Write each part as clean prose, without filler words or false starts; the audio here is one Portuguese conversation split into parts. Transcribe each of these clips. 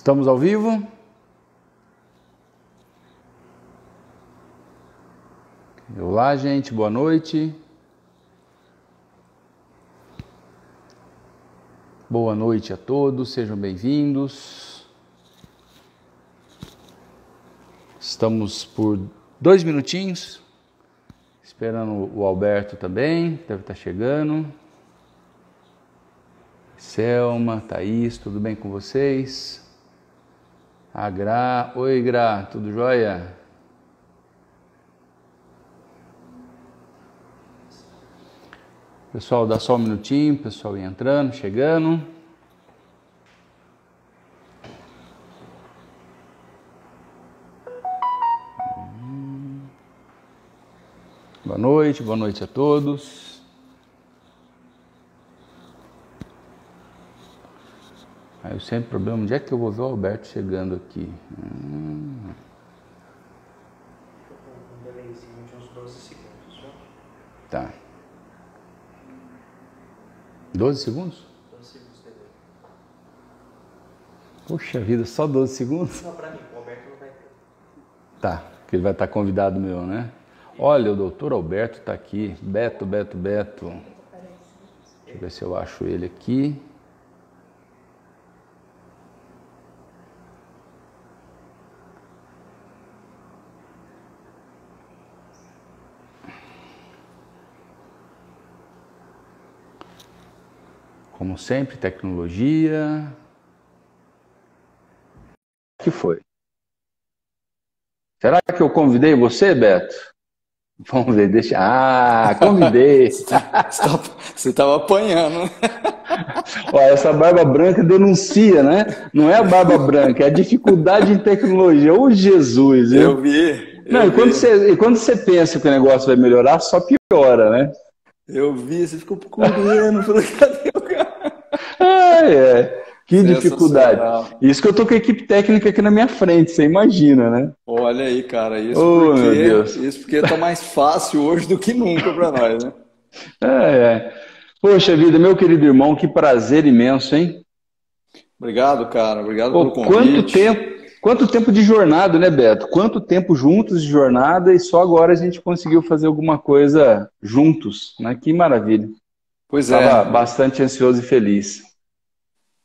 Estamos ao vivo? Olá, gente, boa noite. Boa noite a todos, sejam bem-vindos. Estamos por 2 minutinhos, esperando o Alberto também, deve estar chegando. Selma, Thaís, tudo bem com vocês? A Gra, oi Gra, tudo jóia? Pessoal, dá só um minutinho, pessoal ir entrando, chegando. Boa noite a todos. Aí eu sempre problema, onde é que eu vou ver o Alberto chegando aqui? Uns 12 segundos, viu? Tá. 12 segundos? 12 segundos, TV. Poxa vida, só 12 segundos? Não, pra mim, o Alberto não vai ter. Tá, porque ele vai estar convidado meu, né? Olha, o doutor Alberto está aqui. Beto. Deixa eu ver se eu acho ele aqui. Como sempre, tecnologia. O que foi? Será que eu convidei você, Beto? Vamos ver, deixa. Ah, convidei! Você estava apanhando. Ó, essa barba branca denuncia, né? Não é a barba branca, é a dificuldade em tecnologia. Ô, Jesus, viu? Eu vi. Não, e quando você pensa que o negócio vai melhorar, só piora, né? Eu vi, você ficou procurando. Falei, cadê o cara? Que dificuldade. Isso que eu tô com a equipe técnica aqui na minha frente, você imagina, né? Olha aí, cara, Meu Deus. isso porque tá mais fácil hoje do que nunca para nós, né? Poxa vida, meu querido irmão, que prazer imenso, hein? Obrigado, cara. Obrigado pelo convite. Quanto tempo de jornada, né, Beto? Quanto tempo juntos de jornada e só agora a gente conseguiu fazer alguma coisa juntos, né? Que maravilha. Pois é. Estava bastante ansioso e feliz.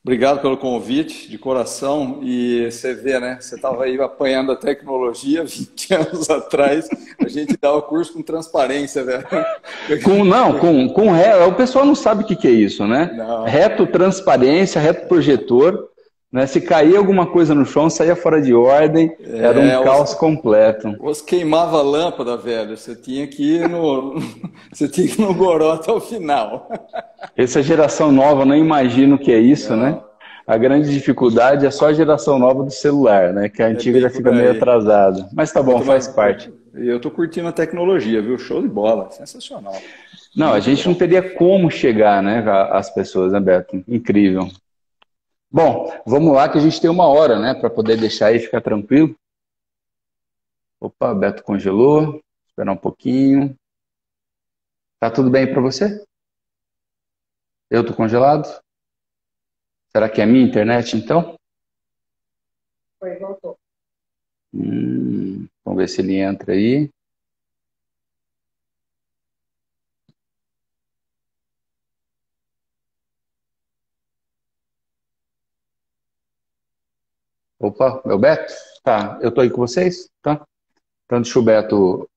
Obrigado pelo convite, de coração. E você vê, né? Você estava aí apanhando a tecnologia 20 anos atrás. A gente dava curso com transparência, velho. O pessoal não sabe o que é isso, né? Não. Reto transparência, reto projetor. Né? Se caía alguma coisa no chão, saía fora de ordem, era um caos completo. Você queimava a lâmpada, velho. Você tinha que ir no goró até o final. Essa geração nova, não imagino o que é isso, né? A grande dificuldade é só a geração nova do celular, né? Que a antiga já fica meio atrasada. Mas tá bom, faz parte. Eu tô curtindo a tecnologia, viu? Show de bola, sensacional. Não, a gente não teria como chegar, né, às pessoas, né, Beto? Incrível. Bom, vamos lá que a gente tem 1 hora, né, para poder deixar aí ficar tranquilo. Opa, Beto congelou. Esperar um pouquinho. Tá tudo bem para você? Eu tô congelado? Será que é a minha internet, então? Foi, voltou. Vamos ver se ele entra aí. Opa, é o Beto? Tá, eu tô aí com vocês, tá? Então deixa o Beto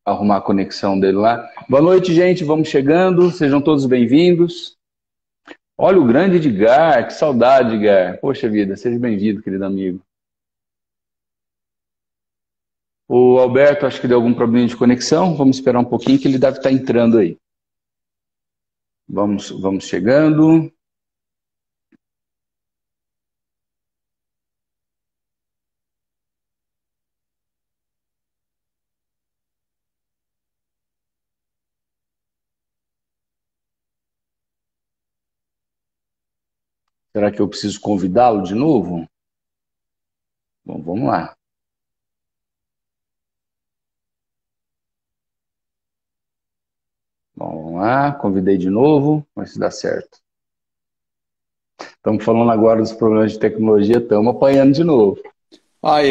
arrumar a conexão dele lá. Boa noite, gente, vamos chegando, sejam todos bem-vindos. Olha o grande Edgar, que saudade, Edgar. Poxa vida, seja bem-vindo, querido amigo. O Alberto, acho que deu algum problema de conexão, vamos esperar um pouquinho que ele deve estar entrando aí. Vamos chegando. Será que eu preciso convidá-lo de novo? Bom, vamos lá. Bom, vamos lá, convidei de novo, vamos ver se dá certo. Estamos falando agora dos problemas de tecnologia, estamos apanhando de novo.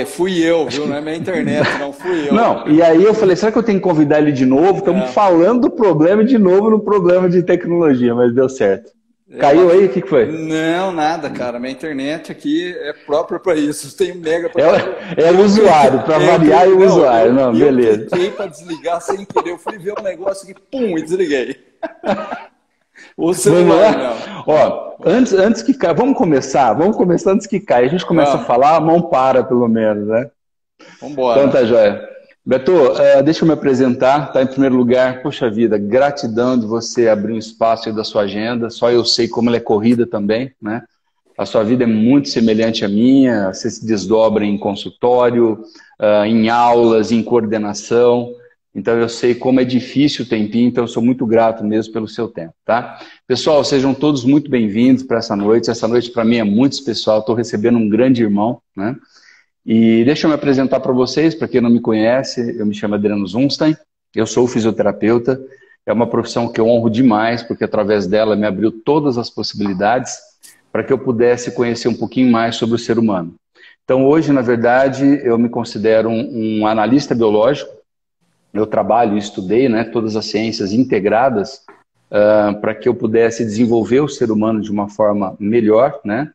Fui eu, viu? Não é minha internet, não fui eu. Não, e aí eu falei, será que eu tenho que convidar ele de novo? Estamos falando do problema de novo no problema de tecnologia, mas deu certo. Caiu aí? O que foi? Não, nada, cara. Minha internet aqui é própria para isso. Tem mega para É o usuário, para variar é o usuário. Não, beleza. Eu cliquei para desligar sem querer. Eu fui ver um negócio aqui, pum, e desliguei. O celular, não. Ó, antes que caia, vamos começar antes que caia. A gente começa a falar, a mão para, pelo menos, né? Vamos embora. Então tá, joia. Beto, deixa eu me apresentar, tá? Em primeiro lugar, poxa vida, gratidão de você abrir um espaço aí da sua agenda, só eu sei como ela é corrida também, né? A sua vida é muito semelhante à minha, você se desdobra em consultório, em aulas, em coordenação, então eu sei como é difícil o tempinho, então eu sou muito grato mesmo pelo seu tempo, tá? Pessoal, sejam todos muito bem-vindos para essa noite para mim é muito especial, estou recebendo um grande irmão, né? E deixa eu me apresentar para vocês, para quem não me conhece, eu me chamo Adriano Zunstein, eu sou fisioterapeuta, é uma profissão que eu honro demais, porque através dela me abriu todas as possibilidades para que eu pudesse conhecer um pouquinho mais sobre o ser humano. Então hoje, na verdade, eu me considero um analista biológico, eu trabalho e estudei, né, todas as ciências integradas para que eu pudesse desenvolver o ser humano de uma forma melhor, né?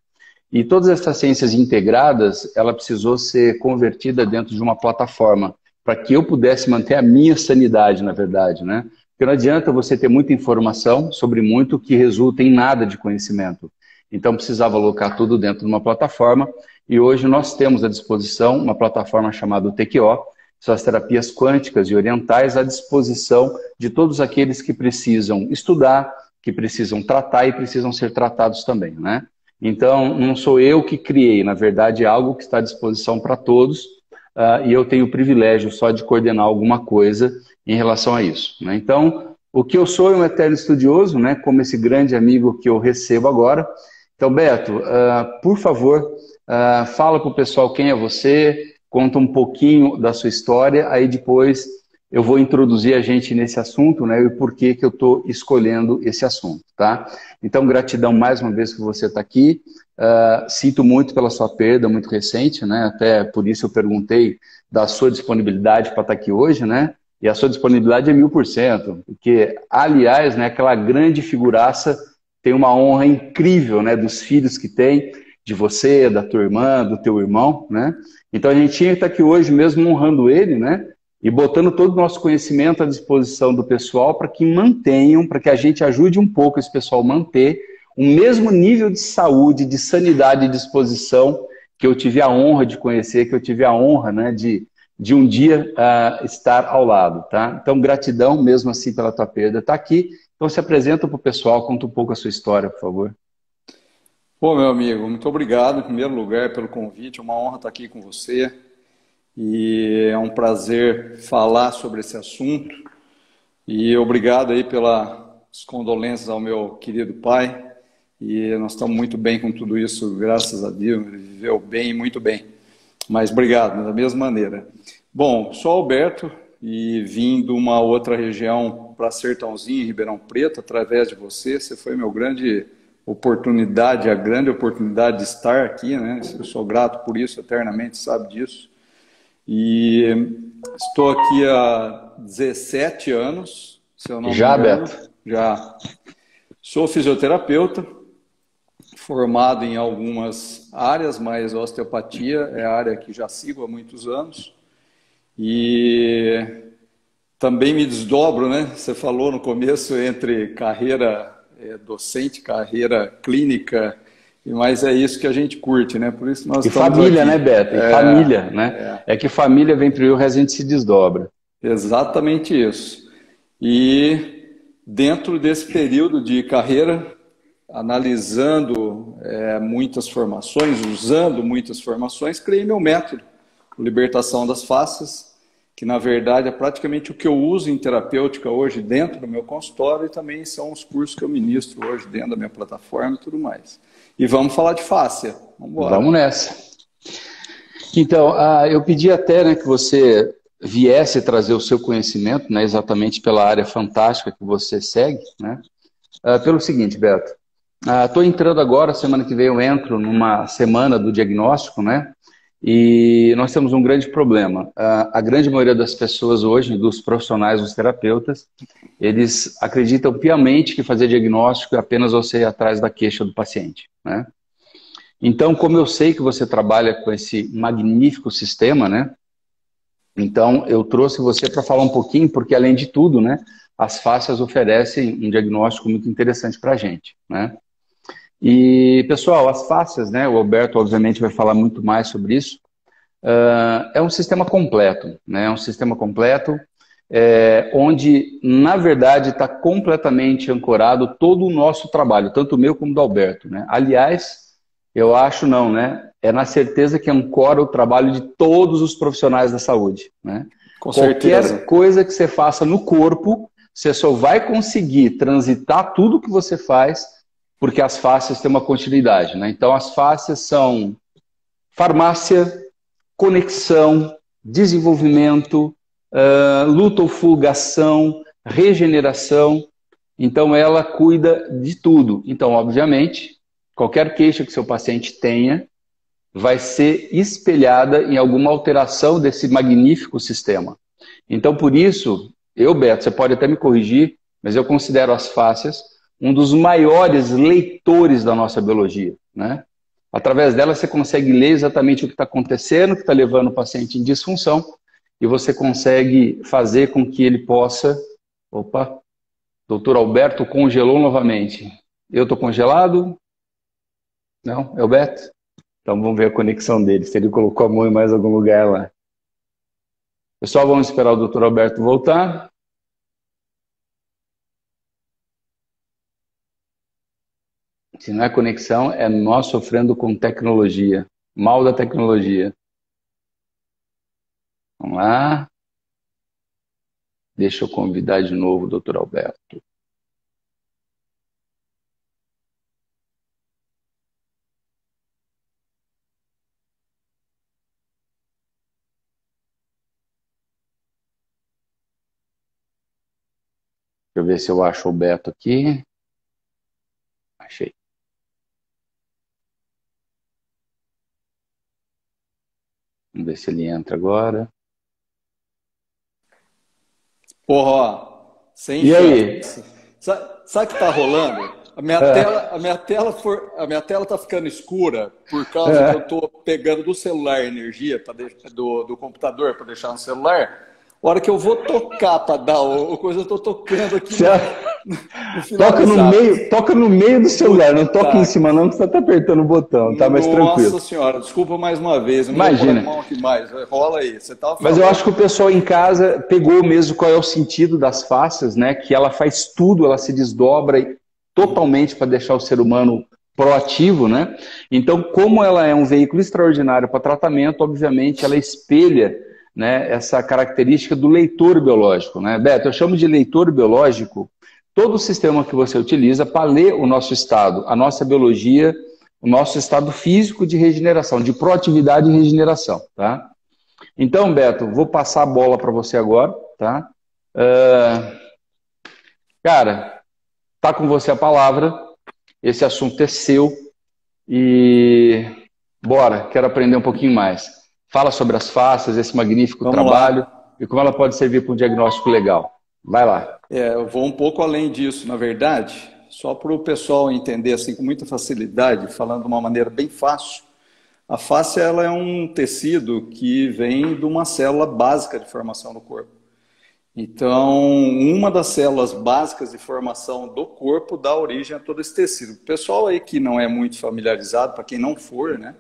E todas essas ciências integradas, ela precisou ser convertida dentro de uma plataforma para que eu pudesse manter a minha sanidade, na verdade, né? Porque não adianta você ter muita informação sobre muito que resulta em nada de conhecimento. Então precisava alocar tudo dentro de uma plataforma e hoje nós temos à disposição uma plataforma chamada TQO, são as terapias quânticas e orientais à disposição de todos aqueles que precisam estudar, que precisam tratar e precisam ser tratados também, né? Então, não sou eu que criei, na verdade é algo que está à disposição para todos e eu tenho o privilégio só de coordenar alguma coisa em relação a isso, né? Então, o que eu sou é um eterno estudioso, né? Como esse grande amigo que eu recebo agora. Então, Beto, por favor, fala para o pessoal quem é você, conta um pouquinho da sua história, aí depois eu vou introduzir a gente nesse assunto, né, e por que que eu estou escolhendo esse assunto, tá? Então, gratidão mais uma vez que você está aqui. Sinto muito pela sua perda, muito recente, né? Até por isso eu perguntei da sua disponibilidade para estar aqui hoje, né? E a sua disponibilidade é 1000%, porque, aliás, né, aquela grande figuraça tem uma honra incrível, né, dos filhos que tem, de você, da tua irmã, do teu irmão, né? Então a gente tinha que estar aqui hoje mesmo honrando ele, né? E botando todo o nosso conhecimento à disposição do pessoal para que mantenham, para que a gente ajude um pouco esse pessoal a manter o mesmo nível de saúde, de sanidade e disposição que eu tive a honra de conhecer, que eu tive a honra, né, de um dia estar ao lado, tá? Então, gratidão mesmo assim pela tua perda. Tá aqui, então se apresenta para o pessoal, conta um pouco a sua história, por favor. Pô, meu amigo, muito obrigado em primeiro lugar pelo convite, é uma honra estar aqui com você. E é um prazer falar sobre esse assunto. E obrigado aí pelas condolências ao meu querido pai. E nós estamos muito bem com tudo isso, graças a Deus. Ele viveu bem, muito bem. Mas obrigado, da mesma maneira. Bom, sou Alberto e vim de uma outra região para Sertãozinho, Ribeirão Preto, através de você. Você foi meu grande oportunidade, a grande oportunidade de estar aqui, né? Eu sou grato por isso, eternamente, sabe disso. E estou aqui há 17 anos, se eu não me engano. Beto? Já. Sou fisioterapeuta, formado em algumas áreas, mas a osteopatia é a área que já sigo há muitos anos. E também me desdobro, né? Você falou no começo entre carreira docente, carreira clínica, mas é isso que a gente curte, né? Por isso nós estamos família, aqui. Né, Beto? E família, né? É que família vem primeiro, o resto a gente se desdobra. Exatamente isso. E dentro desse período de carreira, analisando muitas formações, usando muitas formações, criei meu método, Libertação das Faces, que na verdade é praticamente o que eu uso em terapêutica hoje dentro do meu consultório e também são os cursos que eu ministro hoje dentro da minha plataforma e tudo mais. E vamos falar de fáscia. Vamos nessa. Então, eu pedi até, né, que você viesse trazer o seu conhecimento, né, exatamente pela área fantástica que você segue, né? Pelo seguinte, Beto, Estou entrando agora, semana que vem eu entro numa semana do diagnóstico, né? E nós temos um grande problema. A grande maioria das pessoas hoje, dos profissionais, dos terapeutas, eles acreditam piamente que fazer diagnóstico é apenas você ir atrás da queixa do paciente, né? Então, como eu sei que você trabalha com esse magnífico sistema, né? Então, eu trouxe você para falar um pouquinho, porque além de tudo, né? As fáscias oferecem um diagnóstico muito interessante para a gente, né? E, pessoal, as fáscias, né? O Alberto, obviamente, vai falar muito mais sobre isso. É um sistema completo, né? É um sistema completo onde, na verdade, está completamente ancorado todo o nosso trabalho, tanto o meu como do Alberto, né? Aliás, eu acho não, né? É na certeza que ancora o trabalho de todos os profissionais da saúde, né? Com certeza. Qualquer coisa que você faça no corpo, você só vai conseguir transitar tudo que você faz porque as fáscias têm uma continuidade, né? Então, as fáscias são farmácia, conexão, desenvolvimento, lutofulgação, regeneração. Então, ela cuida de tudo. Então, obviamente, qualquer queixa que seu paciente tenha vai ser espelhada em alguma alteração desse magnífico sistema. Então, por isso, Beto, você pode até me corrigir, mas eu considero as fáscias um dos maiores leitores da nossa biologia, né? Através dela você consegue ler exatamente o que está acontecendo, o que está levando o paciente em disfunção, e você consegue fazer com que ele possa... Opa, doutor Alberto congelou novamente. Eu estou congelado? Não, é o Beto? Então vamos ver a conexão dele, se ele colocou a mão em mais algum lugar lá. Pessoal, vamos esperar o doutor Alberto voltar. Se não é conexão, é nós sofrendo com tecnologia. Mal da tecnologia. Vamos lá. Deixa eu convidar de novo o doutor Alberto. Deixa eu ver se eu acho o Beto aqui. Achei. Vamos ver se ele entra agora. Porra, ó, sem E chance. aí? Sabe o que tá rolando? A minha tela tá ficando escura por causa que eu tô pegando do celular energia do computador para deixar no celular. A hora que eu vou tocar para dar o coisa, eu tô tocando aqui no final. Toca no meio do celular, não toca em cima não, que você tá apertando o botão, tá mais tranquilo. Nossa senhora, desculpa mais uma vez, não Imagina. vou pôr a mão aqui mais, rola aí. Você tava falando. Mas eu acho que o pessoal em casa pegou mesmo qual é o sentido das fáscias, né? Que ela faz tudo, ela se desdobra totalmente para deixar o ser humano proativo, né? Então, como ela é um veículo extraordinário para tratamento, obviamente ela espelha, né, essa característica do leitor biológico, né? Beto, eu chamo de leitor biológico todo o sistema que você utiliza para ler o nosso estado, a nossa biologia, o nosso estado físico de regeneração, de proatividade e regeneração, tá? Então, Beto, vou passar a bola para você agora, tá? Cara, tá com você a palavra, esse assunto é seu e bora, quero aprender um pouquinho mais. Fala sobre as fáscias, esse magnífico trabalho e como ela pode servir para um diagnóstico legal. Vai lá. Eu vou um pouco além disso, na verdade, só para o pessoal entender assim com muita facilidade, falando de uma maneira bem fácil. A fáscia ela é um tecido que vem de uma célula básica de formação no corpo. Então, uma das células básicas de formação do corpo dá origem a todo esse tecido. O pessoal aí que não é muito familiarizado, para quem não for, né,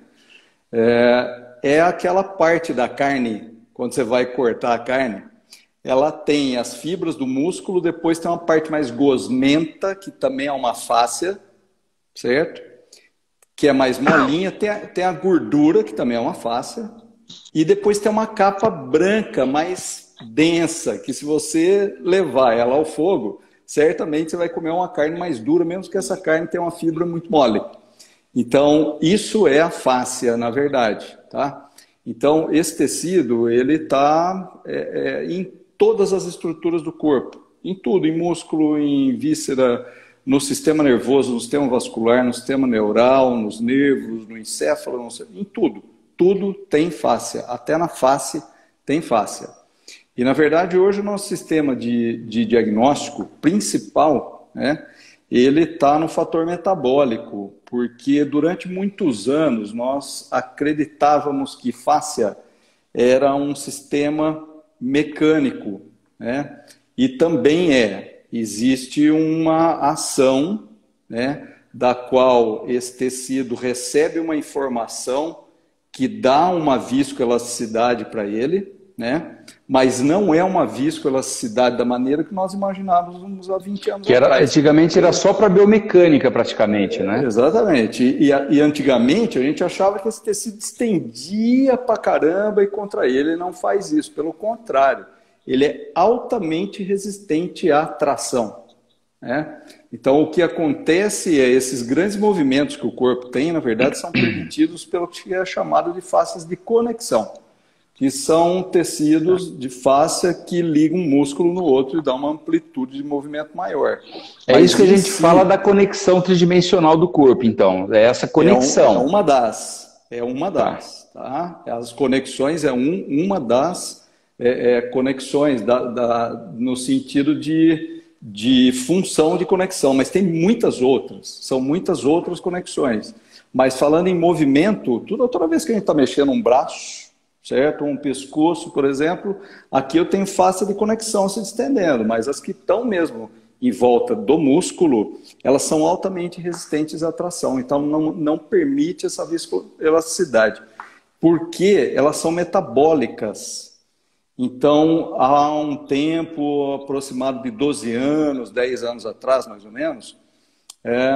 é aquela parte da carne, quando você vai cortar a carne, ela tem as fibras do músculo, depois tem uma parte mais gosmenta, que também é uma fáscia, certo? Que é mais molinha, tem a gordura, que também é uma fáscia, e depois tem uma capa branca, mais densa, que se você levar ela ao fogo, certamente você vai comer uma carne mais dura, mesmo que essa carne tenha uma fibra muito mole. Então, isso é a fáscia, na verdade, tá? Então, esse tecido, ele está em todas as estruturas do corpo, em tudo, em músculo, em víscera, no sistema nervoso, no sistema vascular, no sistema neural, nos nervos, no encéfalo, em tudo. Tudo tem fáscia, até na face tem fáscia. E, na verdade, hoje o nosso sistema de diagnóstico principal, né, ele está no fator metabólico, porque durante muitos anos nós acreditávamos que fáscia era um sistema mecânico, né, e também existe uma ação, né, da qual esse tecido recebe uma informação que dá uma viscoelasticidade para ele, né? Mas não é uma viscoelasticidade da maneira que nós imaginávamos há 20 anos atrás. Antigamente era só para biomecânica, praticamente, né? Exatamente. E antigamente a gente achava que esse tecido estendia para caramba e contraía. Ele não faz isso, pelo contrário. Ele é altamente resistente à tração, né? Então, o que acontece é esses grandes movimentos que o corpo tem, na verdade, são permitidos pelo que é chamado de fáscias de conexão, que são tecidos de fáscia que ligam um músculo no outro e dão uma amplitude de movimento maior. É isso que a gente fala da conexão tridimensional do corpo, então. É essa conexão. É uma das. Tá? As conexões é uma das conexões no sentido de função de conexão, mas tem muitas outras. São muitas outras conexões. Mas falando em movimento, toda vez que a gente está mexendo um braço, certo? Um pescoço, por exemplo, aqui eu tenho fáscia de conexão se estendendo, mas as que estão mesmo em volta do músculo, elas são altamente resistentes à tração, então não permite essa viscoelasticidade, porque elas são metabólicas. Então, há um tempo aproximado de 12 anos, 10 anos atrás, mais ou menos,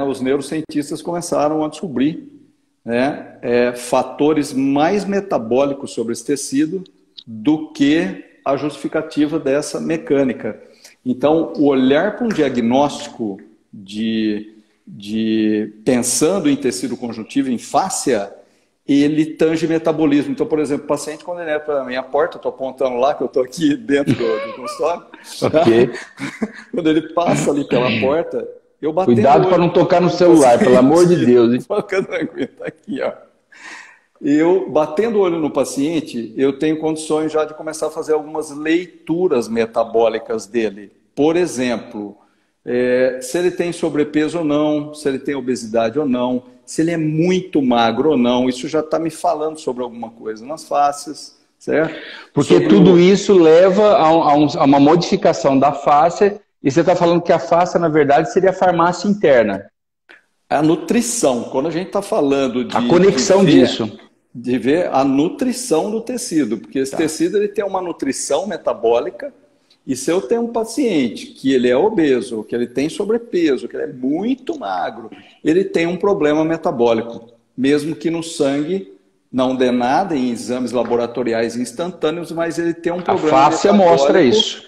os neurocientistas começaram a descobrir, né, fatores mais metabólicos sobre esse tecido do que a justificativa dessa mecânica. Então, o olhar para um diagnóstico pensando em tecido conjuntivo, em fáscia, ele tange metabolismo. Então, por exemplo, o paciente, quando ele é para a minha porta, estou apontando lá, que eu estou aqui dentro do consultório, okay. Tá? Quando ele passa ali pela porta, eu batendo cuidado para não tocar no celular, pelo amor de Deus. Hein? Fica tranquilo, tá aqui, ó. Eu, batendo o olho no paciente, eu tenho condições já de começar a fazer algumas leituras metabólicas dele. Por exemplo, se ele tem sobrepeso ou não, se ele tem obesidade ou não, se ele é muito magro ou não, isso já está me falando sobre alguma coisa nas fáscias, certo? Porque tudo isso leva a uma modificação da fáscia, e você está falando que a fáscia, na verdade, seria a farmácia interna. A nutrição, quando a gente está falando de... A conexão disso. De ver a nutrição do tecido, porque esse tecido ele tem uma nutrição metabólica, e se eu tenho um paciente que ele é obeso, que ele tem sobrepeso, que ele é muito magro, ele tem um problema metabólico, mesmo que no sangue não dê nada em exames laboratoriais instantâneos, mas ele tem um problema metabólico. A fáscia mostra isso.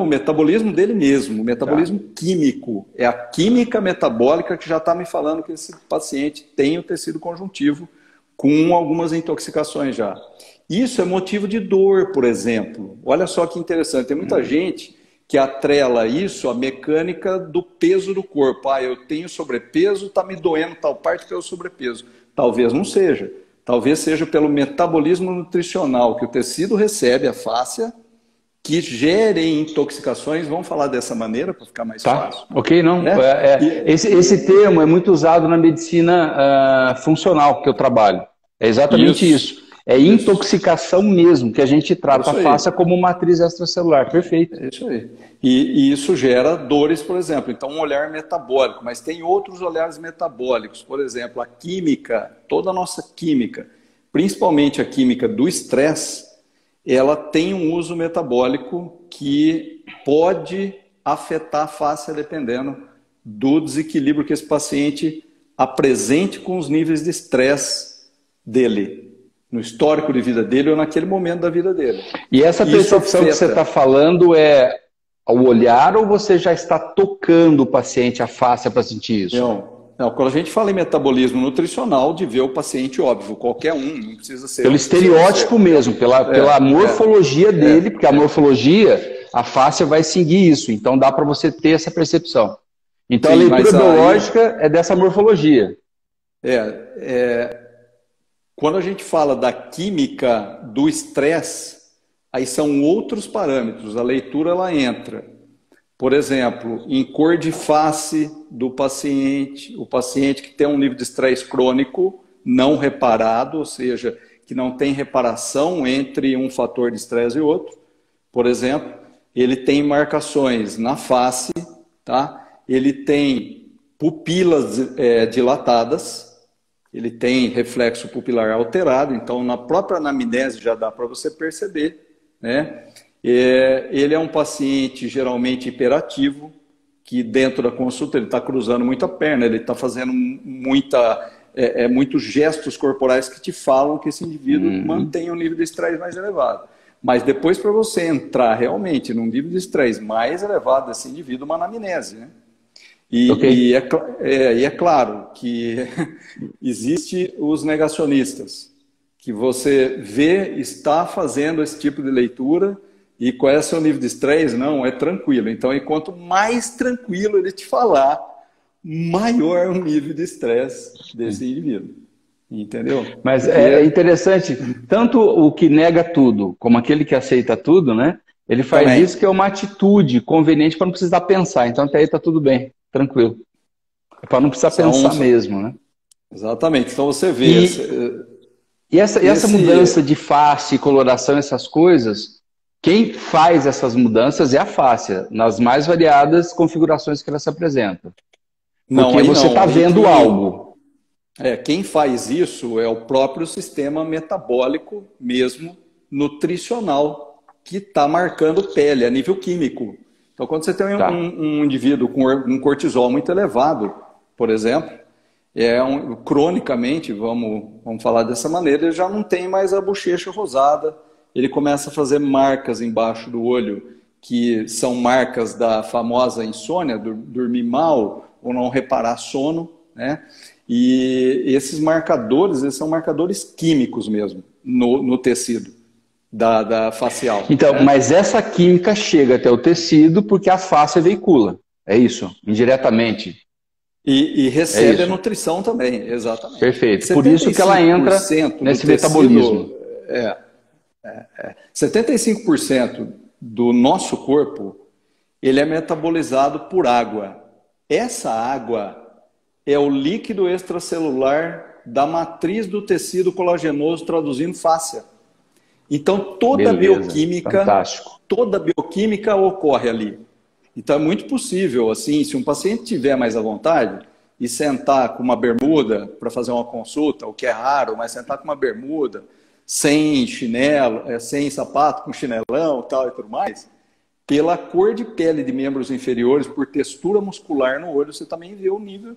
O metabolismo dele mesmo, o metabolismo químico, é a química metabólica que já está me falando que esse paciente tem o tecido conjuntivo com algumas intoxicações já. Isso é motivo de dor, por exemplo. Olha só que interessante, tem muita gente que atrela isso à mecânica do peso do corpo. Eu tenho sobrepeso, está me doendo tal parte pelo sobrepeso. Talvez não seja. Talvez seja pelo metabolismo nutricional que o tecido recebe, a fáscia, que gerem intoxicações. Vamos falar dessa maneira para ficar mais fácil. Ok, não. Né? Esse termo é muito usado na medicina funcional que eu trabalho. É exatamente isso. É intoxicação mesmo, que a gente trata a fáscia como matriz extracelular. Perfeito. É isso aí. E isso gera dores, por exemplo. Então, um olhar metabólico. Mas tem outros olhares metabólicos. Por exemplo, a química, toda a nossa química, principalmente a química do estresse, ela tem um uso metabólico que pode afetar a fáscia dependendo do desequilíbrio que esse paciente apresente com os níveis de estresse dele, no histórico de vida dele ou naquele momento da vida dele. E essa percepção que você está falando é ao olhar ou você já está tocando o paciente, a fáscia, para sentir isso? Não, quando a gente fala em metabolismo nutricional, de ver o paciente, óbvio, qualquer um, não precisa ser... Pelo estereótipo mesmo, pela morfologia dele, porque a morfologia, a fáscia vai seguir isso, então dá para você ter essa percepção. Então a Sim, leitura mas aí, biológica é dessa morfologia. quando a gente fala da química do estresse, aí são outros parâmetros. A leitura ela entra, por exemplo, em cor de face do paciente, o paciente que tem um nível de estresse crônico não reparado, ou seja, que não tem reparação entre um fator de estresse e outro. Por exemplo, ele tem marcações na face, tá? Ele tem pupilas dilatadas, ele tem reflexo pupilar alterado, então na própria anamnese já dá para você perceber, né? Ele é um paciente geralmente hiperativo, que dentro da consulta ele está cruzando muita perna, ele está fazendo muitos gestos corporais que te falam que esse indivíduo mantém um nível de estresse mais elevado. Mas depois, para você entrar realmente num nível de estresse mais elevado desse indivíduo, uma anamnese, né? E é claro que existe os negacionistas, que você vê, está fazendo esse tipo de leitura e qual é o seu nível de estresse? Não, é tranquilo. Então, e quanto mais tranquilo ele te falar, maior o nível de estresse desse indivíduo. Entendeu? Mas é interessante, tanto o que nega tudo, como aquele que aceita tudo, né? Ele faz Também. isso que é uma atitude conveniente para não precisar pensar. Então até aí tá tudo bem, tranquilo. É para não precisar pensar mesmo, né? Exatamente. Então você vê... E essa mudança de face, coloração, essas coisas, quem faz essas mudanças é a fáscia, nas mais variadas configurações que ela se apresenta. Porque você está vendo algo. Quem faz isso é o próprio sistema metabólico mesmo, nutricional, que está marcando pele a nível químico. Então, quando você tem um indivíduo com um cortisol muito elevado, por exemplo, cronicamente, vamos falar dessa maneira, ele já não tem mais a bochecha rosada, ele começa a fazer marcas embaixo do olho, que são marcas da famosa insônia, dormir mal ou não reparar sono, né? E esses marcadores, eles são marcadores químicos mesmo, no tecido da facial. Então, né? Mas essa química chega até o tecido porque a face veicula, é isso, indiretamente. E recebe a nutrição também, exatamente. Perfeito, por isso que ela entra nesse metabolismo. 75% do nosso corpo, ele é metabolizado por água. Essa água é o líquido extracelular da matriz do tecido colagenoso, traduzindo fáscia. Então, toda bioquímica ocorre ali. Então, é muito possível, assim, se um paciente tiver mais à vontade e sentar com uma bermuda para fazer uma consulta, o que é raro, mas sentar com uma bermuda, sem chinelo, sem sapato, com chinelão tal, e tudo mais, pela cor de pele de membros inferiores, por textura muscular no olho, você também vê o nível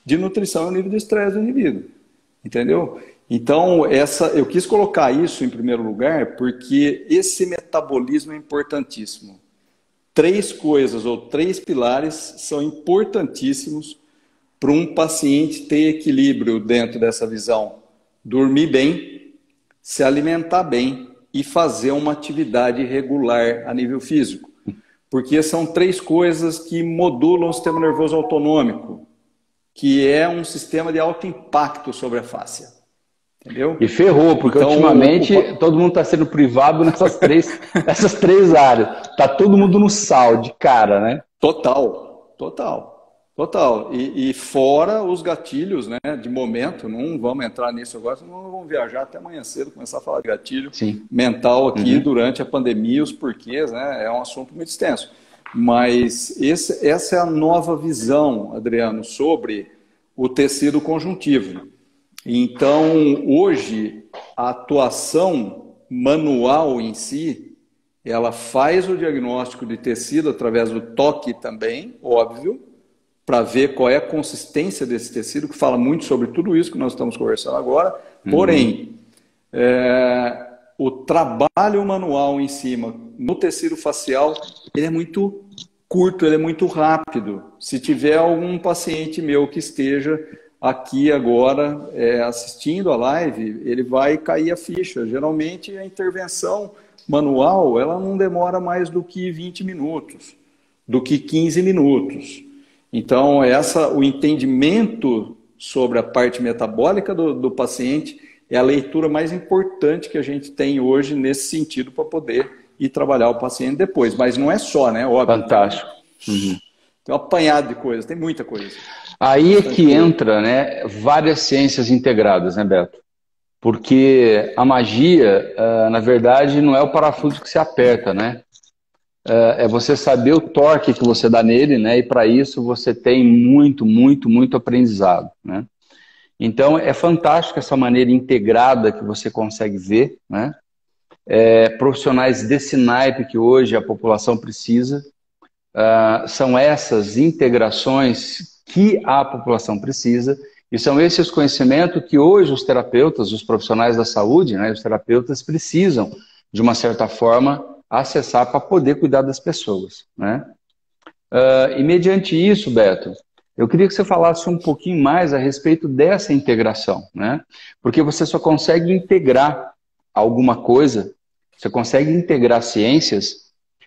de nutrição e o nível de estresse do indivíduo. Entendeu? Então, eu quis colocar isso em primeiro lugar porque esse metabolismo é importantíssimo. 3 coisas ou 3 pilares são importantíssimos para um paciente ter equilíbrio dentro dessa visão. Dormir bem, se alimentar bem e fazer uma atividade regular a nível físico. Porque são 3 coisas que modulam o sistema nervoso autonômico, que é um sistema de alto impacto sobre a fáscia. Entendeu? E ferrou, porque então, ultimamente todo mundo está sendo privado nessas três áreas. Está todo mundo no sal, de cara, né? Total. E fora os gatilhos, né, de momento, não vamos entrar nisso agora, senão vamos viajar até amanhã cedo, começar a falar de gatilho mental aqui durante a pandemia, os porquês, né? É um assunto muito extenso. Mas essa é a nova visão, Adriano, sobre o tecido conjuntivo. Então, hoje, a atuação manual em si, ela faz o diagnóstico de tecido através do toque também, óbvio, para ver qual é a consistência desse tecido, que fala muito sobre tudo isso que nós estamos conversando agora. Porém, o trabalho manual em cima, no tecido facial, ele é muito curto, ele é muito rápido. Se tiver algum paciente meu que esteja aqui agora assistindo a live, ele vai cair a ficha. Geralmente a intervenção manual, ela não demora mais do que 20 minutos, do que 15 minutos. Então, o entendimento sobre a parte metabólica do paciente é a leitura mais importante que a gente tem hoje nesse sentido para poder ir trabalhar o paciente depois. Mas não é só, né? Óbvio. Fantástico. Uhum. Tem um apanhado de coisas, tem muita coisa. Aí é que entra, né, várias ciências integradas, né, Beto? Porque a magia, na verdade, não é o parafuso que se aperta, né? É você saber o torque que você dá nele, né? E para isso você tem muito, muito, muito aprendizado, né? Então é fantástico essa maneira integrada que você consegue ver, né? Profissionais desse naipe que hoje a população precisa. São essas integrações que a população precisa e são esses conhecimentos que hoje os terapeutas, os profissionais da saúde, né, os terapeutas precisam, de uma certa forma, acessar para poder cuidar das pessoas, né? E mediante isso, Beto, eu queria que você falasse um pouquinho mais a respeito dessa integração, né? Porque você só consegue integrar alguma coisa, você consegue integrar ciências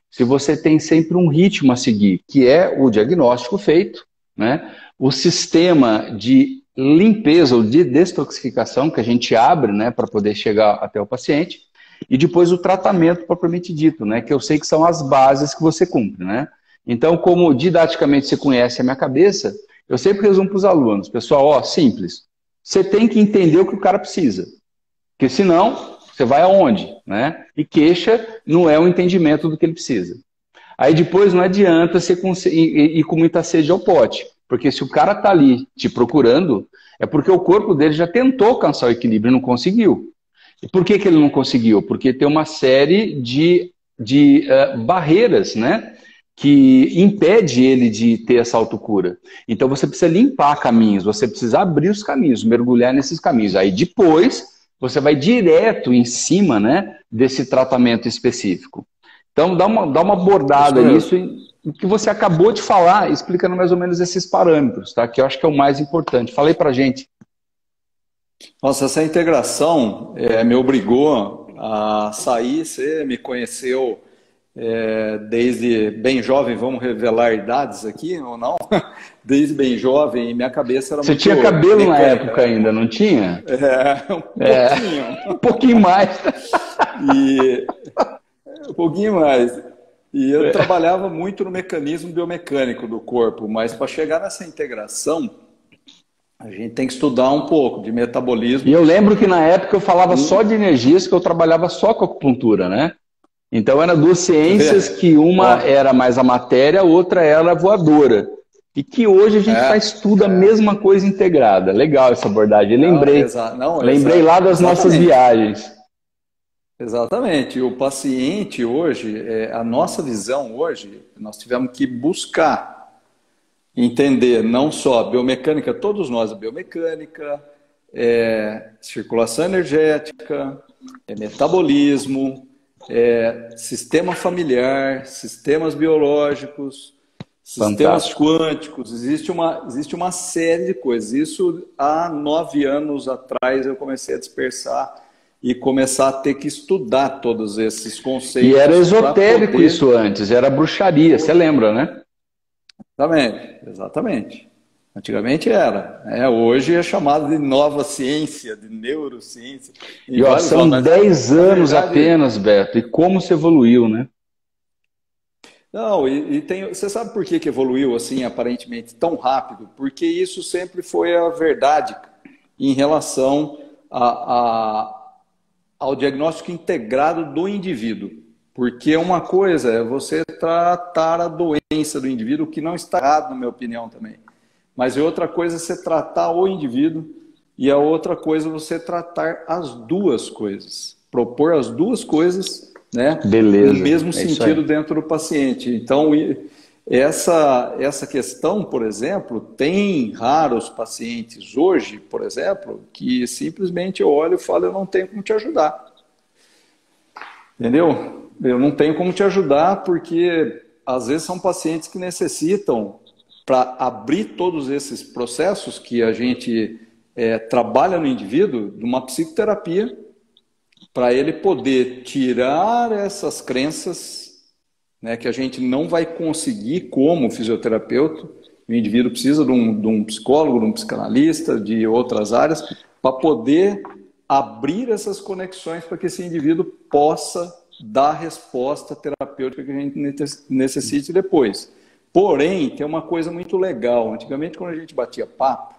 se você tem sempre um ritmo a seguir, que é o diagnóstico feito, né? O sistema de limpeza ou de detoxificação que a gente abre, né, para poder chegar até o paciente, e depois o tratamento propriamente dito, né, que eu sei que são as bases que você cumpre, né? Então, como didaticamente você conhece a minha cabeça, eu sempre resumo para os alunos, pessoal, ó, simples, você tem que entender o que o cara precisa, porque senão você vai aonde, né? E queixa não é o entendimento do que ele precisa. Aí depois não adianta você ir com muita sede ao pote, porque se o cara tá ali te procurando, é porque o corpo dele já tentou alcançar o equilíbrio e não conseguiu. E por que ele não conseguiu? Porque tem uma série de barreiras, né? Que impede ele de ter essa autocura. Então você precisa limpar caminhos, você precisa abrir os caminhos, mergulhar nesses caminhos. Aí depois você vai direto em cima, né, desse tratamento específico. Então dá uma abordada nisso que você acabou de falar, explicando mais ou menos esses parâmetros, tá? Que eu acho que é o mais importante. Falei pra gente. Nossa, essa integração me obrigou a sair. Você me conheceu desde bem jovem, vamos revelar idades aqui ou não? Desde bem jovem, minha cabeça era muito... Você tinha cabelo mecânica. Na época ainda, não tinha? Um pouquinho. Um pouquinho mais. Um pouquinho mais. E eu trabalhava muito no mecanismo biomecânico do corpo, mas para chegar nessa integração, a gente tem que estudar um pouco de metabolismo. E eu lembro que na época eu falava só de energias, que eu trabalhava só com acupuntura, né? Então eram duas ciências que uma era mais a matéria, a outra era a voadora. E que hoje a gente faz tudo a mesma coisa integrada. Legal essa abordagem. Lembrei lá das nossas viagens. Exatamente. O paciente hoje, a nossa visão hoje, nós tivemos que buscar entender não só biomecânica, todos nós, biomecânica, circulação energética, metabolismo, sistema familiar, sistemas biológicos, sistemas quânticos, existe uma série de coisas. Isso há 9 anos atrás eu comecei a dispersar e começar a ter que estudar todos esses conceitos. E era esotérico isso antes, era bruxaria, você lembra, né? Exatamente. Antigamente era. Hoje é chamado de nova ciência, de neurociência. E são 10 anos apenas, Beto, e como se evoluiu, né? Não, você sabe por que evoluiu assim, aparentemente, tão rápido? Porque isso sempre foi a verdade em relação ao diagnóstico integrado do indivíduo. Porque uma coisa é você tratar a doença do indivíduo, que não está errado, na minha opinião também. Mas outra coisa é você tratar o indivíduo e a outra coisa é você tratar as duas coisas. Propor as duas coisas, né, beleza, no mesmo sentido dentro do paciente. Então, essa questão, por exemplo, tem raros pacientes hoje, por exemplo, que simplesmente eu olho e falo, eu não tenho como te ajudar. Entendeu? Eu não tenho como te ajudar porque, às vezes, são pacientes que necessitam, para abrir todos esses processos que a gente trabalha no indivíduo, de uma psicoterapia, para ele poder tirar essas crenças, né, que a gente não vai conseguir como fisioterapeuta, O indivíduo precisa de um psicólogo, de um psicanalista, de outras áreas, para poder abrir essas conexões para que esse indivíduo possa dar a resposta terapêutica que a gente necessite depois. Porém, tem uma coisa muito legal. Antigamente, quando a gente batia papo,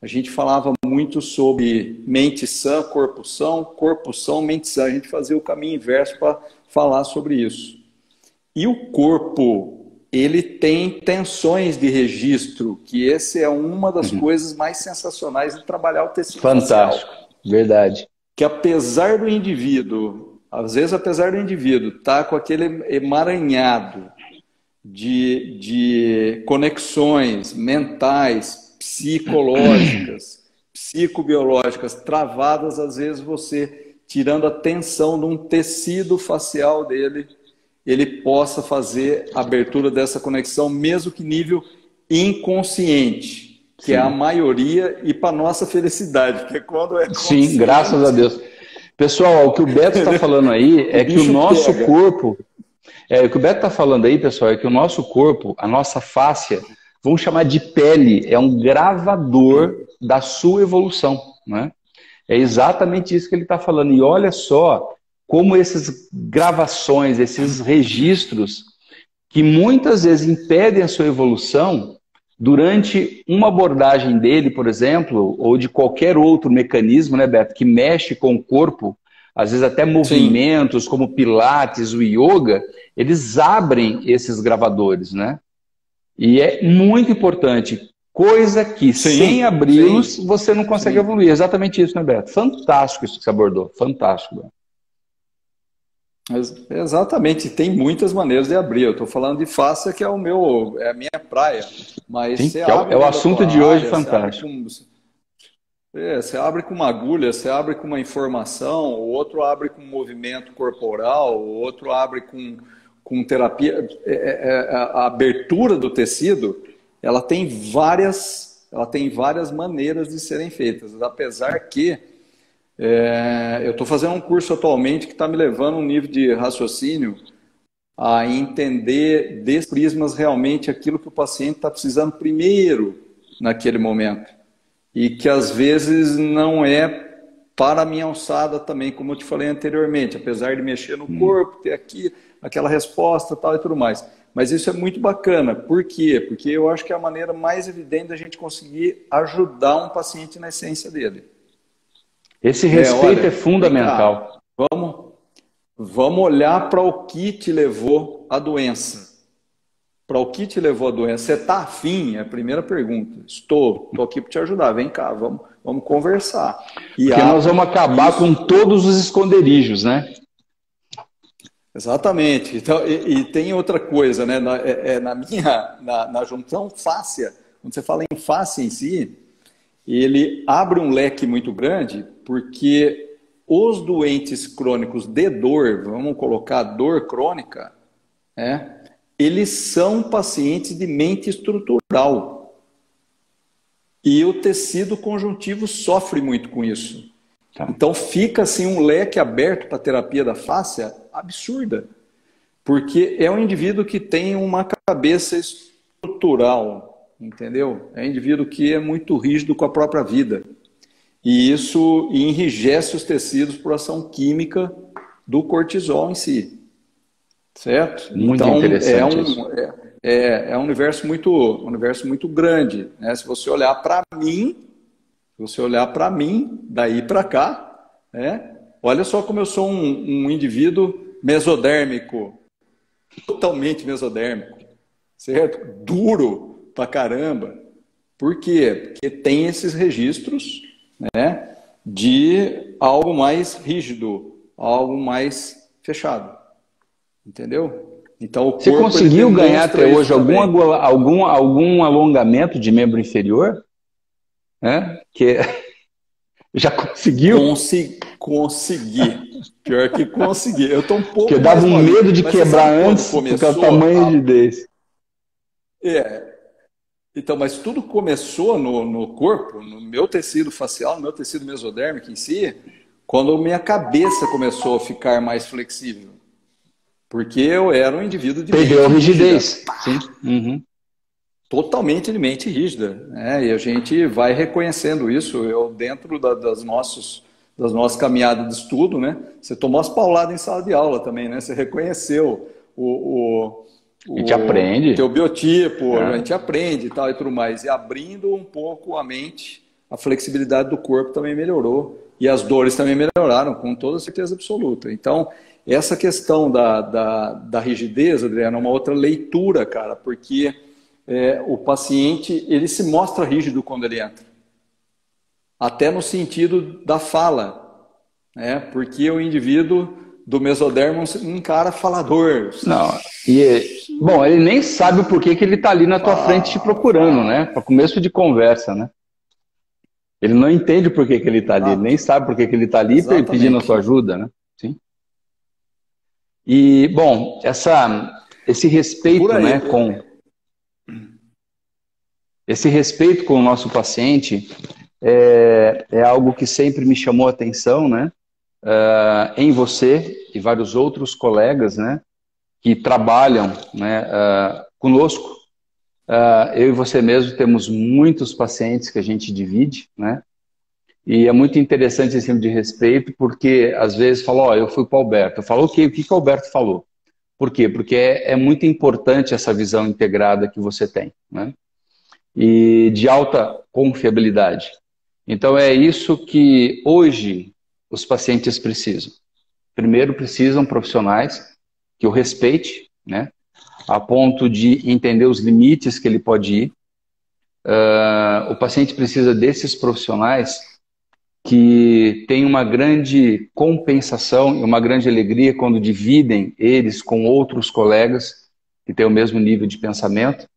a gente falava muito sobre mente sã, corpo são, mente sã. A gente fazia o caminho inverso para falar sobre isso. E o corpo, ele tem tensões de registro, que esse é uma das coisas mais sensacionais de trabalhar o tecido Fantástico, facial. verdade. Que apesar do indivíduo, às vezes apesar do indivíduo estar com aquele emaranhado de conexões mentais, psicológicas, psicobiológicas travadas, às vezes você, tirando a tensão de um tecido facial dele, ele possa fazer a abertura dessa conexão, mesmo que nível inconsciente, que é a maioria, e para nossa felicidade, porque quando é consciente... Sim, graças a Deus. Pessoal, o que o Beto está falando aí é que o nosso corpo... o que o Beto está falando aí, pessoal, é que o nosso corpo, a nossa fáscia, vamos chamar de pele, é um gravador da sua evolução, né? É exatamente isso que ele está falando. E olha só como essas gravações, esses registros, que muitas vezes impedem a sua evolução, durante uma abordagem dele, por exemplo, ou de qualquer outro mecanismo, né, Beto, que mexe com o corpo, às vezes até movimentos como Pilates, o Yoga, eles abrem esses gravadores, né? E é muito importante, coisa que sem abri-los você não consegue evoluir. Exatamente isso, né, Beto? Fantástico isso que você abordou, fantástico, Beto. Exatamente, tem muitas maneiras de abrir. Eu estou falando de fáscia, que é é a minha praia. Mas Sim, você é o assunto de hoje, fantástico. Você abre com uma agulha, você abre com uma informação, o outro abre com movimento corporal, o outro abre com terapia. A abertura do tecido, ela tem várias maneiras de serem feitas, apesar que eu estou fazendo um curso atualmente que está me levando a um nível de raciocínio a entender desses prismas realmente aquilo que o paciente está precisando primeiro naquele momento. E que às vezes não é para a minha alçada também, como eu te falei anteriormente, apesar de mexer no corpo, ter aqui aquela resposta tal e tudo mais. Mas isso é muito bacana. Por quê? Porque eu acho que é a maneira mais evidente da gente conseguir ajudar um paciente na essência dele. Esse respeito é fundamental. Vamos olhar para o que te levou à doença. Para o que te levou à doença? Você está afim? É a primeira pergunta. Estou aqui para te ajudar. Vem cá, vamos conversar. Porque nós vamos acabar com todos os esconderijos, né? Exatamente. Então, e tem outra coisa, né? Na junção fáscia, quando você fala em fáscia em si, ele abre um leque muito grande, porque os doentes crônicos de dor, vamos colocar dor crônica, eles são pacientes de mente estrutural. E o tecido conjuntivo sofre muito com isso. Tá. Então fica assim um leque aberto para a terapia da fáscia absurda. Porque é um indivíduo que tem uma cabeça estrutural, entendeu? É um indivíduo que é muito rígido com a própria vida. E isso enrijece os tecidos por ação química do cortisol em si. Certo? Muito então, interessante é um universo muito grande, né? Se você olhar para mim, daí para cá, né? Olha só como eu sou um indivíduo mesodérmico, totalmente mesodérmico, certo? Duro pra caramba. Por quê? Porque tem esses registros, né, de algo mais rígido, algo mais fechado. Entendeu? Então, o corpo, você conseguiu ganhar até hoje algum alongamento de membro inferior? Que já conseguiu? Consegui. Pior que consegui. Eu tô um pouco. Porque eu dava um medo de quebrar antes por causa do tamanho desse. Então, mas tudo começou no corpo, no meu tecido facial, no meu tecido mesodérmico em si, quando minha cabeça começou a ficar mais flexível. Porque eu era um indivíduo de perdeu a rigidez. Sim. Uhum. totalmente de mente rígida, né? E a gente vai reconhecendo isso. Eu, dentro das nossas caminhadas de estudo, né? Você tomou as pauladas em sala de aula também, né? Você reconheceu A gente o aprende. teu biotipo, a Né? gente aprende e tal e tudo mais. E abrindo um pouco a mente, a flexibilidade do corpo também melhorou. E as dores também melhoraram, com toda certeza absoluta. Então, essa questão da rigidez, Adriano, é uma outra leitura, cara, porque o paciente, ele se mostra rígido quando ele entra. Até no sentido da fala, né? Porque o indivíduo do mesodermo é um cara falador. Não. Bom, ele nem sabe por que ele está ali na tua frente te procurando, né? Para começo de conversa, né? Ele não entende por que ele está ali, ele nem sabe por que ele está ali pedindo a Exatamente. tua ajuda, né? Sim. E, bom, esse Por respeito, aí. né, esse respeito com o nosso paciente é algo que sempre me chamou a atenção, né? Em você e vários outros colegas, né, que trabalham, né, conosco. Eu e você mesmo temos muitos pacientes que a gente divide, né? E é muito interessante esse tipo de respeito, porque às vezes fala, ó, eu fui para o Alberto. Eu falo, ok, o que o Alberto falou? Por quê? Porque é muito importante essa visão integrada que você tem, né? E de alta confiabilidade. Então é isso que hoje os pacientes precisam. Primeiro, precisam profissionais que o respeite, né? A ponto de entender os limites que ele pode ir. O paciente precisa desses profissionais que têm uma grande compensação e uma grande alegria quando dividem eles com outros colegas que têm o mesmo nível de pensamento.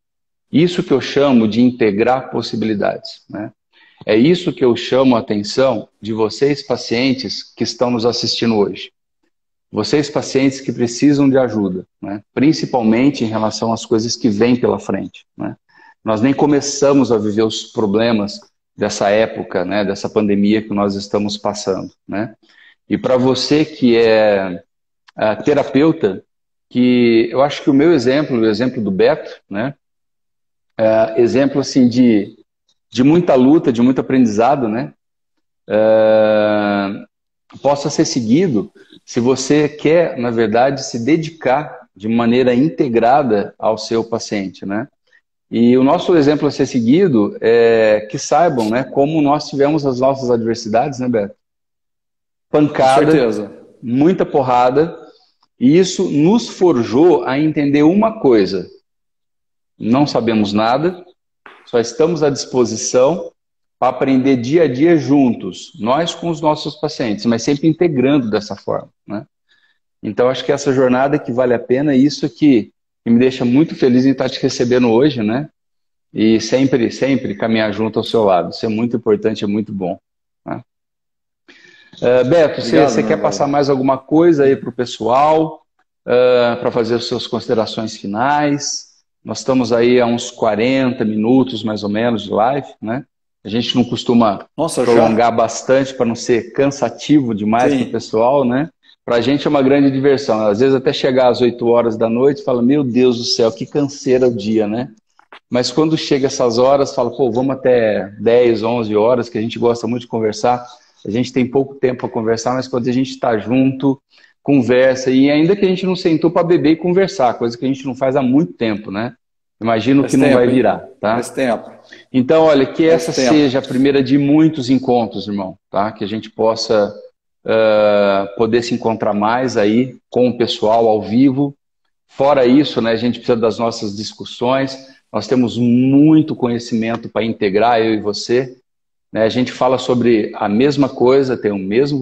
Isso que eu chamo de integrar possibilidades, né? É isso que eu chamo a atenção de vocês, pacientes, que estão nos assistindo hoje. Vocês, pacientes que precisam de ajuda, né? Principalmente em relação às coisas que vêm pela frente, né? Nós nem começamos a viver os problemas dessa época, né? Dessa pandemia que nós estamos passando, né? E para você que é terapeuta, que eu acho que o meu exemplo, o exemplo do Beto, né? Exemplo assim de muita luta, de muito aprendizado, né? Possa ser seguido se você quer, na verdade, se dedicar de maneira integrada ao seu paciente, né? E o nosso exemplo a ser seguido é que saibam, né, como nós tivemos as nossas adversidades, né, Beto? Com Pancada, certeza. muita porrada, e isso nos forjou a entender uma coisa: não sabemos nada, só estamos à disposição para aprender dia a dia juntos, nós com os nossos pacientes, mas sempre integrando dessa forma, né? Então, acho que essa jornada que vale a pena, isso que me deixa muito feliz em estar te recebendo hoje, né? E sempre, sempre caminhar junto ao seu lado. Isso é muito importante, é muito bom, né? Beto, Obrigado, você meu quer irmão. passar mais alguma coisa aí para o pessoal, para fazer as suas considerações finais? Nós estamos aí a uns 40 minutos, mais ou menos, de live, né? A gente não costuma Nossa, já? prolongar bastante para não ser cansativo demais para o Sim. pessoal, né? Para a gente é uma grande diversão. Às vezes até chegar às 8 horas da noite, fala, meu Deus do céu, que canseira o dia, né? Mas quando chega essas horas, fala, pô, vamos até 10, 11 horas, que a gente gosta muito de conversar. A gente tem pouco tempo para conversar, mas quando a gente está junto, conversa, e ainda que a gente não sentou para beber e conversar, coisa que a gente não faz há muito tempo, né? Imagino Faz que não vai tempo, hein? virar, Faz tá? tempo. Então, olha, que Faz essa tempo. seja a primeira de muitos encontros, irmão, tá? Que a gente possa poder se encontrar mais aí com o pessoal ao vivo. Fora isso, né, a gente precisa das nossas discussões. Nós temos muito conhecimento para integrar, eu e você, né? A gente fala sobre a mesma coisa, tem o mesmo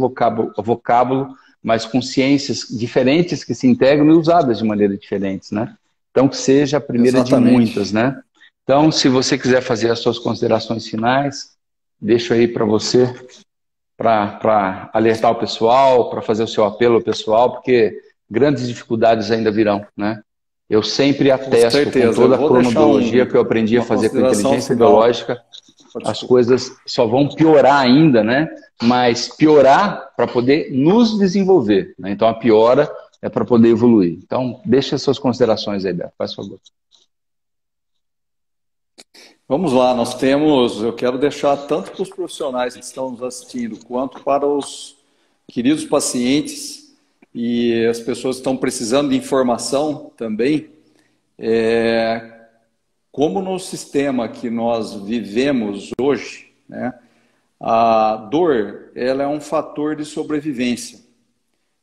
vocábulo, mas com ciências diferentes que se integram e usadas de maneira diferentes, né? Então, que seja a primeira de muitas, Exatamente. né? Então, se você quiser fazer as suas considerações finais, deixo aí para você, para alertar o pessoal, para fazer o seu apelo ao pessoal, porque grandes dificuldades ainda virão, né? Eu sempre Com atesto com certeza. Eu toda a vou deixar cronologia que eu aprendi a uma fazer com a consideração inteligência final. biológica, Oh, as desculpa. coisas só vão piorar ainda, né? Mas piorar para poder nos desenvolver, né? Então a piora é para poder evoluir. Então, deixa as suas considerações aí, Beto, faz favor. Vamos lá, eu quero deixar tanto para os profissionais que estão nos assistindo, quanto para os queridos pacientes e as pessoas que estão precisando de informação também, como no sistema que nós vivemos hoje, né, a dor, ela é um fator de sobrevivência.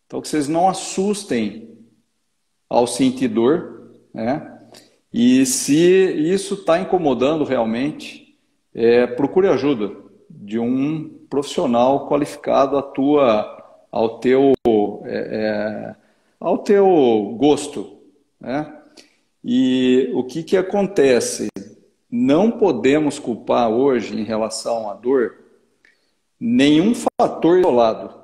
Então, que vocês não assustem ao sentir dor, né? E se isso está incomodando realmente, procure ajuda de um profissional qualificado ao teu gosto, né? E o que acontece? Não podemos culpar hoje, em relação à dor, nenhum fator isolado,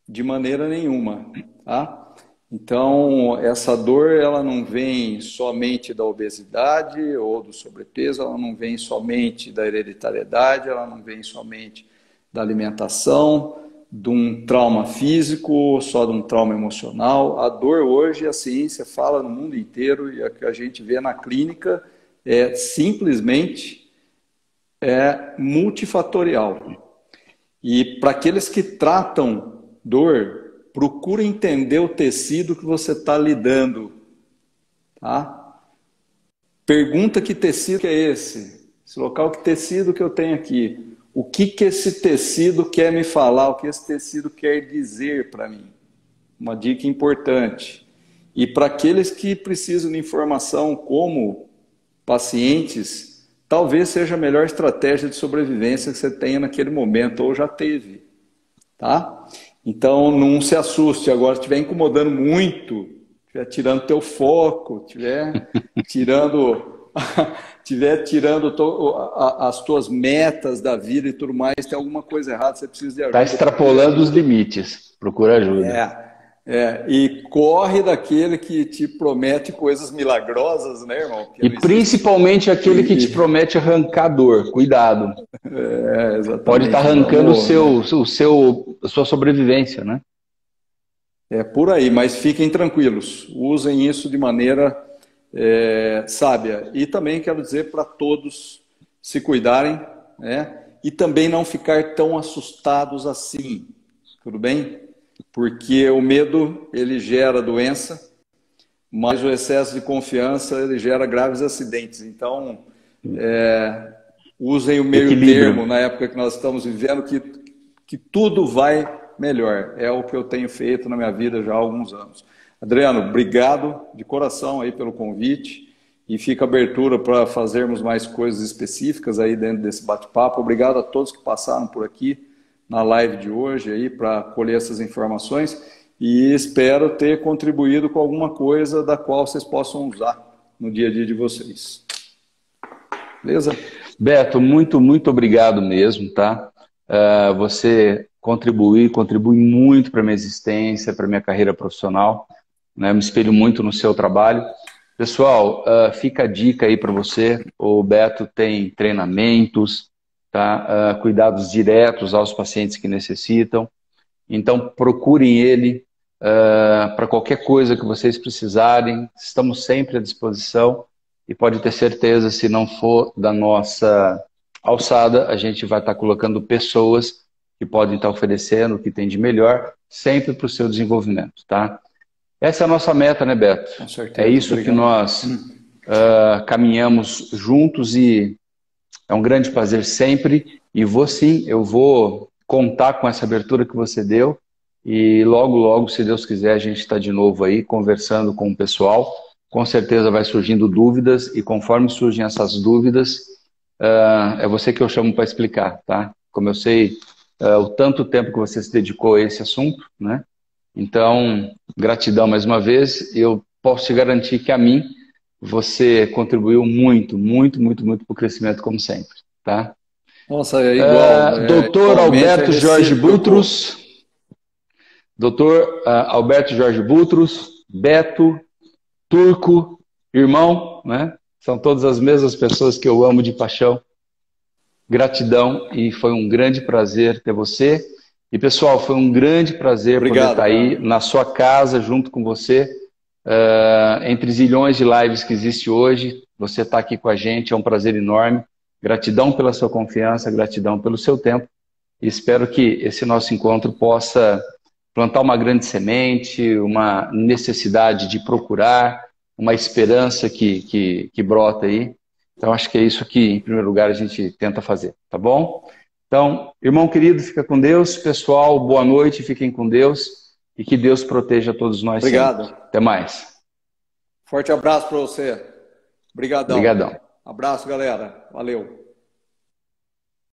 de maneira nenhuma, tá? Então, essa dor, ela não vem somente da obesidade ou do sobrepeso, ela não vem somente da hereditariedade, ela não vem somente da alimentação, de um trauma físico, só de um trauma emocional. A dor hoje, a ciência fala no mundo inteiro, e a que a gente vê na clínica simplesmente multifatorial. E para aqueles que tratam dor, procura entender o tecido que você está lidando, tá? Pergunta que tecido que é esse local, que tecido que eu tenho aqui, o que esse tecido quer me falar, o que esse tecido quer dizer para mim. Uma dica importante. E para aqueles que precisam de informação como pacientes, talvez seja a melhor estratégia de sobrevivência que você tenha naquele momento, ou já teve, tá? Então, não se assuste agora, se estiver incomodando muito, estiver tirando teu foco, estiver tirando as tuas metas da vida e tudo mais, tem alguma coisa errada, você precisa de ajuda. Está extrapolando os limites, procura ajuda. E corre daquele que te promete coisas milagrosas, né, irmão? E principalmente aquele que te promete arrancar dor. Cuidado. Exatamente. Pode estar arrancando a sua sobrevivência, né? É por aí, mas fiquem tranquilos. Usem isso de maneira sábia. E também quero dizer para todos se cuidarem, né? E também não ficar tão assustados assim. Tudo bem? Porque o medo, ele gera doença, mas o excesso de confiança, ele gera graves acidentes. Então, usem o meio termo na época que nós estamos vivendo, que tudo vai melhor. É o que eu tenho feito na minha vida já há alguns anos. Adriano, obrigado de coração aí pelo convite, e fica abertura para fazermos mais coisas específicas aí dentro desse bate-papo. Obrigado a todos que passaram por aqui na live de hoje aí para colher essas informações, e espero ter contribuído com alguma coisa da qual vocês possam usar no dia a dia de vocês. Beleza? Beto, muito, muito obrigado mesmo, tá? Você contribui muito para a minha existência, para a minha carreira profissional, né? Eu me espelho muito no seu trabalho. Pessoal, fica a dica aí para você. O Beto tem treinamentos, tá? Cuidados diretos aos pacientes que necessitam. Então, procurem ele para qualquer coisa que vocês precisarem. Estamos sempre à disposição, e pode ter certeza, se não for da nossa alçada, a gente vai estar colocando pessoas que podem estar oferecendo o que tem de melhor, sempre para o seu desenvolvimento, tá? Essa é a nossa meta, né, Beto? Com certeza. É isso. Obrigado. Que nós caminhamos juntos, e é um grande prazer sempre. E eu vou contar com essa abertura que você deu, e logo, logo, se Deus quiser, a gente está de novo aí conversando com o pessoal. Com certeza vai surgindo dúvidas, e conforme surgem essas dúvidas, é você que eu chamo para explicar, tá? Como eu sei o tanto tempo que você se dedicou a esse assunto, né? Então, gratidão mais uma vez. Eu posso te garantir que a mim você contribuiu muito, muito, muito, muito para o crescimento, como sempre, tá? Nossa, é igual. Doutor Alberto Jorge Butros. Doutor Alberto Jorge Butros, Beto, Turco, irmão, né? São todas as mesmas pessoas que eu amo de paixão. Gratidão, e foi um grande prazer ter você. E, pessoal, foi um grande prazer poder estar aí na sua casa, junto com você, entre zilhões de lives que existe hoje. você estar aqui com a gente, é um prazer enorme. Gratidão pela sua confiança, gratidão pelo seu tempo. E espero que esse nosso encontro possa plantar uma grande semente, uma necessidade de procurar, uma esperança que brota aí. Então, acho que é isso que, em primeiro lugar, a gente tenta fazer, tá bom? Então, irmão querido, fica com Deus. Pessoal, boa noite, fiquem com Deus e que Deus proteja todos nós Obrigado. sempre. Até mais. Forte abraço para você. Obrigadão. Obrigadão. Abraço, galera. Valeu.